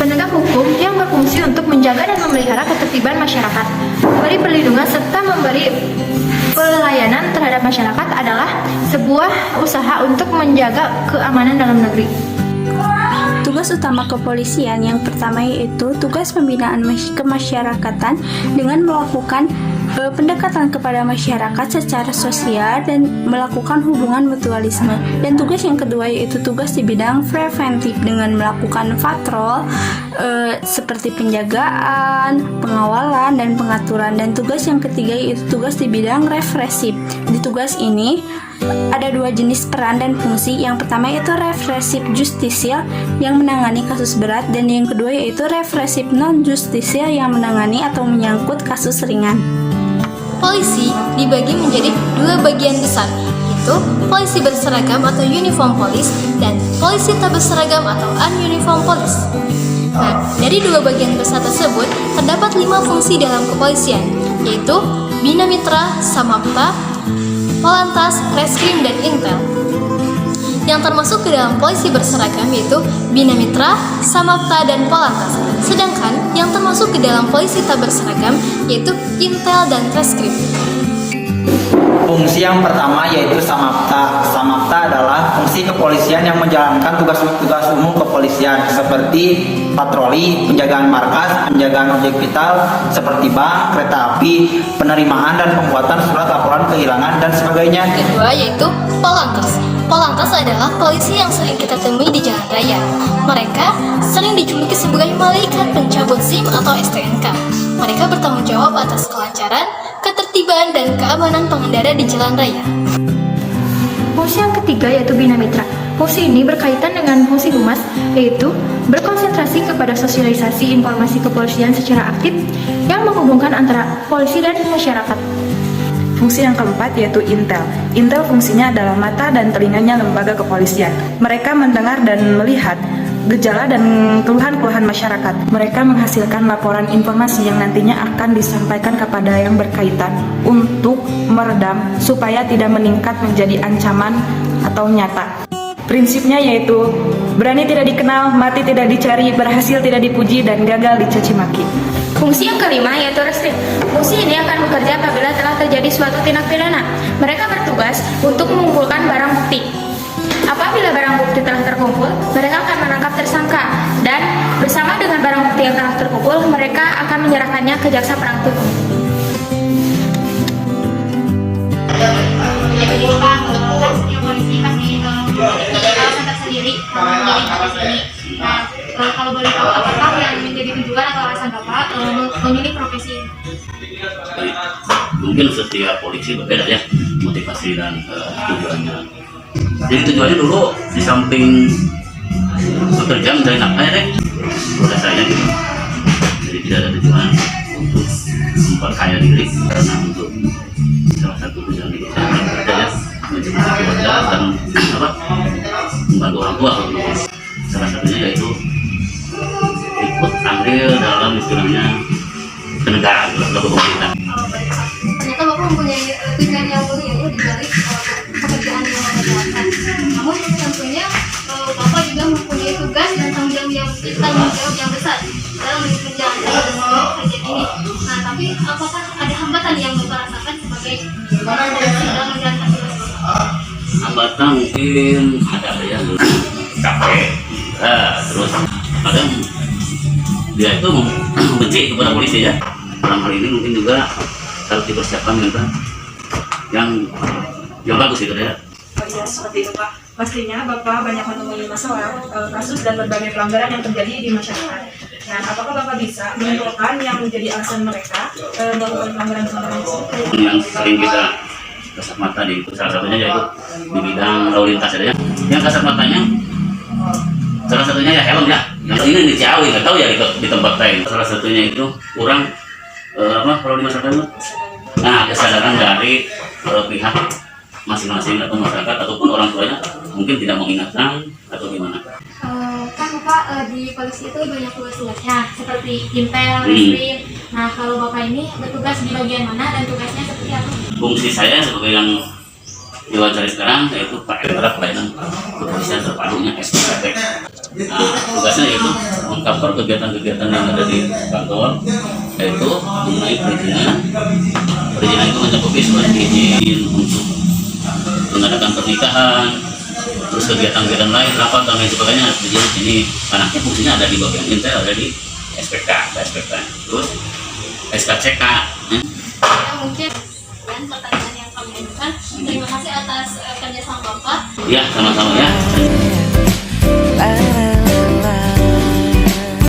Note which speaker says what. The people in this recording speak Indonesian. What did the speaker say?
Speaker 1: penegak hukum yang berfungsi untuk menjaga dan memelihara ketertiban masyarakat, memberi perlindungan serta memberi pelayanan terhadap masyarakat adalah sebuah usaha untuk menjaga keamanan dalam negeri.
Speaker 2: Tugas utama kepolisian yang pertama yaitu tugas pembinaan kemasyarakatan dengan melakukan pendekatan kepada masyarakat secara sosial dan melakukan hubungan mutualisme. Dan tugas yang kedua yaitu tugas di bidang preventif dengan melakukan patrol seperti penjagaan, pengawalan, dan pengaturan. Dan tugas yang ketiga yaitu tugas di bidang represif. Di tugas ini ada dua jenis peran dan fungsi. Yang pertama yaitu represif justisial yang menangani kasus berat, dan yang kedua yaitu represif non-justisial yang menangani atau menyangkut kasus ringan.
Speaker 3: Polisi dibagi menjadi dua bagian besar, yaitu polisi berseragam atau uniform police dan polisi tak berseragam atau ununiform police. Nah, dari dua bagian besar tersebut terdapat 5 fungsi dalam kepolisian, yaitu Bina Mitra, Samapta, Polantas, Reskrim, dan Intel. Yang termasuk ke dalam polisi berseragam yaitu Bina Mitra, Samapta, dan Polantas. Sedangkan yang termasuk ke dalam polisi tak berseragam yaitu Intel dan Reskrim.
Speaker 4: Fungsi yang pertama yaitu Samapta. Samapta adalah fungsi kepolisian yang menjalankan tugas-tugas umum kepolisian seperti patroli, penjagaan markas, penjagaan objek vital seperti bank, kereta api, penerimaan dan pembuatan surat laporan kehilangan dan sebagainya.
Speaker 3: Kedua yaitu Polantas. Polantas adalah polisi yang sering kita temui di jalan raya. Mereka sering dijuluki sebagai malaikat pencabut SIM atau STNK. Mereka bertanggung jawab atas kelancaran, ketertiban, dan keamanan pengendara di jalan raya.
Speaker 1: Fungsi yang ketiga yaitu Bina Mitra. Fungsi ini berkaitan dengan fungsi humas, yaitu berkonsentrasi kepada sosialisasi informasi kepolisian secara aktif yang menghubungkan antara polisi dan masyarakat.
Speaker 5: Fungsi yang keempat yaitu Intel. Intel fungsinya adalah mata dan telinganya lembaga kepolisian. Mereka mendengar dan melihat gejala dan keluhan-keluhan masyarakat. Mereka menghasilkan laporan informasi yang nantinya akan disampaikan kepada yang berkaitan untuk meredam supaya tidak meningkat menjadi ancaman atau nyata. Prinsipnya yaitu berani tidak dikenal, mati tidak dicari, berhasil tidak dipuji, dan gagal dicaci maki.
Speaker 1: Fungsi yang kelima yaitu reskrim. Fungsi ini akan bekerja apabila telah terjadi suatu tindak pidana. Mereka bertugas untuk mengumpulkan barang bukti. Apabila barang bukti telah terkumpul, mereka akan menangkap tersangka dan bersama dengan barang bukti yang telah terkumpul, mereka akan menyerahkannya ke jaksa penuntut umum.
Speaker 6: Nah, kalau boleh tahu apakah yang menjadi tujuan atau alasan Bapak memilih profesi ini?
Speaker 7: Mungkin setiap polisi berbeda ya motivasi dan tujuannya. Jadi tujuannya dulu di samping bekerja mencari nafkah ya, udah saya gitu. Jadi tidak ada tujuan untuk memperkaya diri, karena untuk salah satu tujuan hidup saya bekerja ya, mencari keluarga dan membantu orang tua. Salah satunya yaitu ikut andil dalam istilahnya kenegaraan atau pemerintahan.
Speaker 6: Ternyata Bapak mempunyai tujuan yang mulia ya di balik pekerjaan yang Bapak jalankan. Namun tentunya Bapak juga mempunyai tugas dan tanggung jawab yang besar dalam menjalankan pekerjaan ini. Nah, tapi apakah ada hambatan yang Bapak rasakan sebagai polisi dalam menjalankan tugas Bapak?
Speaker 7: Hambatan mungkin ada ya, capek. Terus kadang dia itu membenci kepada polisi ya. Dalam hal ini mungkin juga harus dipersiapkan dengan yang bagus gitu ya.
Speaker 5: Oh iya, seperti itu Pak. Pastinya Bapak banyak menemui masalah, kasus dan berbagai pelanggaran yang terjadi di masyarakat. Nah, apakah Bapak bisa menentukan yang menjadi alasan mereka melakukan pelanggaran tersebut?
Speaker 7: Yang sering kita kasat mata di itu salah satunya yaitu di bidang lalu lintas ya. Yang kasat matanya salah satunya ya helm ya. Yang ini di Ciawi nggak tahu ya di tempat lain. Salah satunya itu kurang kalau di masyarakat itu. Nah, kesadaran dari pihak masing-masing atau masyarakat ataupun orang tuanya mungkin tidak mengingatkan atau gimana.
Speaker 6: Kan Bapak di polisi itu banyak tugas-tugasnya seperti Intel, Reskrim. Nah, kalau Bapak ini bertugas di bagian mana dan tugasnya seperti apa?
Speaker 7: Fungsi saya sebagai yang diwawancari sekarang yaitu Pak Pelayanan Kepolisian Terpadunya SPT. tugasnya yaitu mengcover kegiatan-kegiatan yang ada di kantor, yaitu mengenai perizinan. Perizinan itu mencakupi surat izin untuk mengadakan pernikahan, terus kegiatan-kegiatan lain, rapat dan lain sebagainya. Perizinan ini anaknya fungsinya ada di bagian Intel, ada di SPK, terus SKCK.
Speaker 6: Ya, mungkin dan pertanyaan yang kami ajukan. Terima kasih atas kerjasama Bapak.
Speaker 7: Ya, sama-sama ya.